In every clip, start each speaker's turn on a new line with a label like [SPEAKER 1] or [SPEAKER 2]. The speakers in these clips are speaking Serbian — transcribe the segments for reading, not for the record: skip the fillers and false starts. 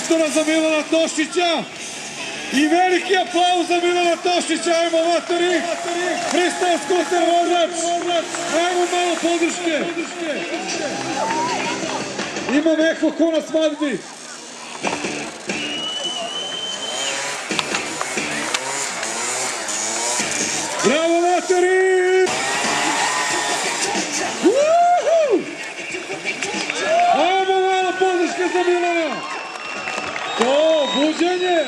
[SPEAKER 1] prostora za Milana Tošića i veliki aplauz za Milana Tošića. Ajmo matori, freestyle skuter vozač, ajmo malo podrške. Imam eho ko na svadbi. Bravo matori! Ajmo malo podrške za Milana. To, buđenje.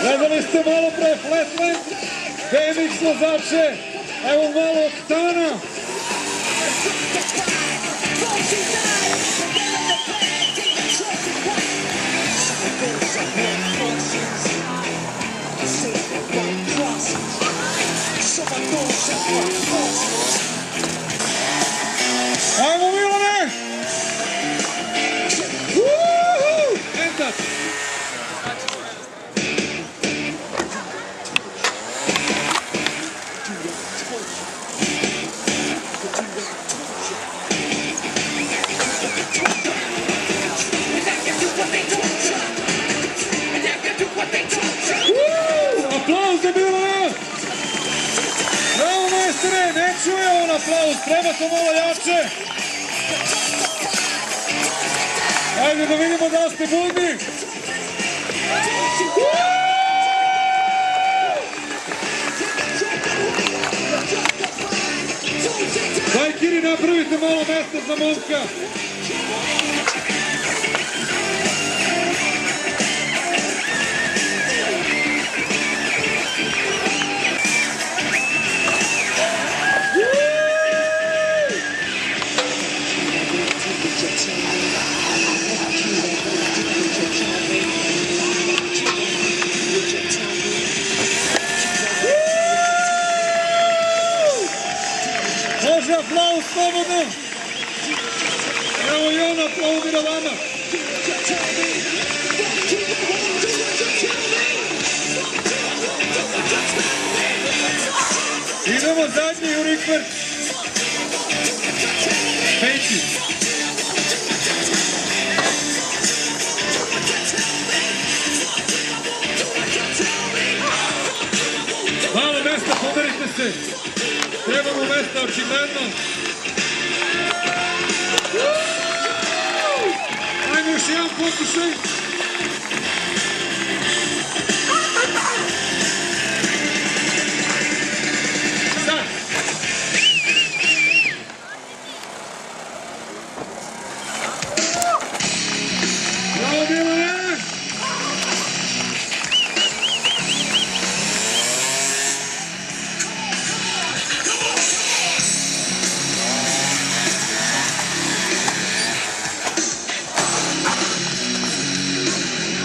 [SPEAKER 1] Gledali ste malo pre Flatland, BMX vozače, evo malo oktana. Ajmo Milane! Entat! Aplauz za Milana! Bravo majstore, ne čuje on aplauz, treba to malo jače. Ajde da vidimo da ste budni. Daj Kiri, napravite malo mesta za momka. Može aplauz slobodno. Evo i on aplaudira vama. Idemo zadnji u rikvert. Peti. Malo mesta, pomerite se. Trebamo mesta, očigledno. Ajmo još jedan pokušaj. Sad. Bravo Milane!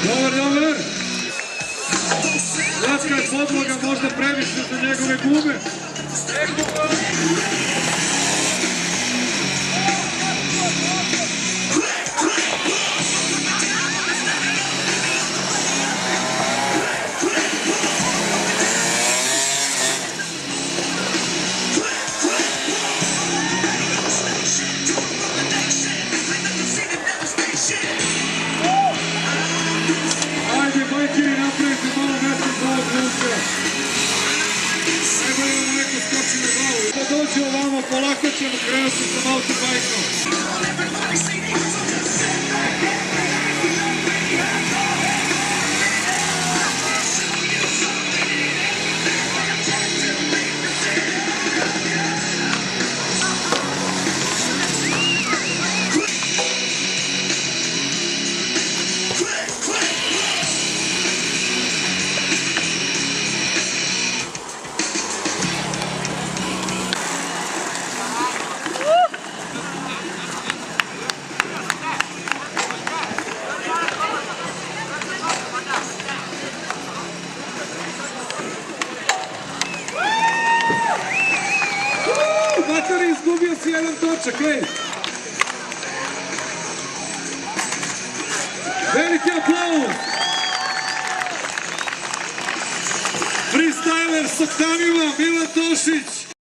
[SPEAKER 1] Dobar. Latka je podloga možda previše za njegove gume. Ajde, majkiri, napravite malo mesta za ovog momka. Najbolje vam neko skoči na glavu. Da dođe ovamo, polako ćemo krenuti sa mountainbajkom. Matori, izgubio si jedan točak, ej! Veliki aplauz! Freestyle trener s oktanima, Milan Tošić.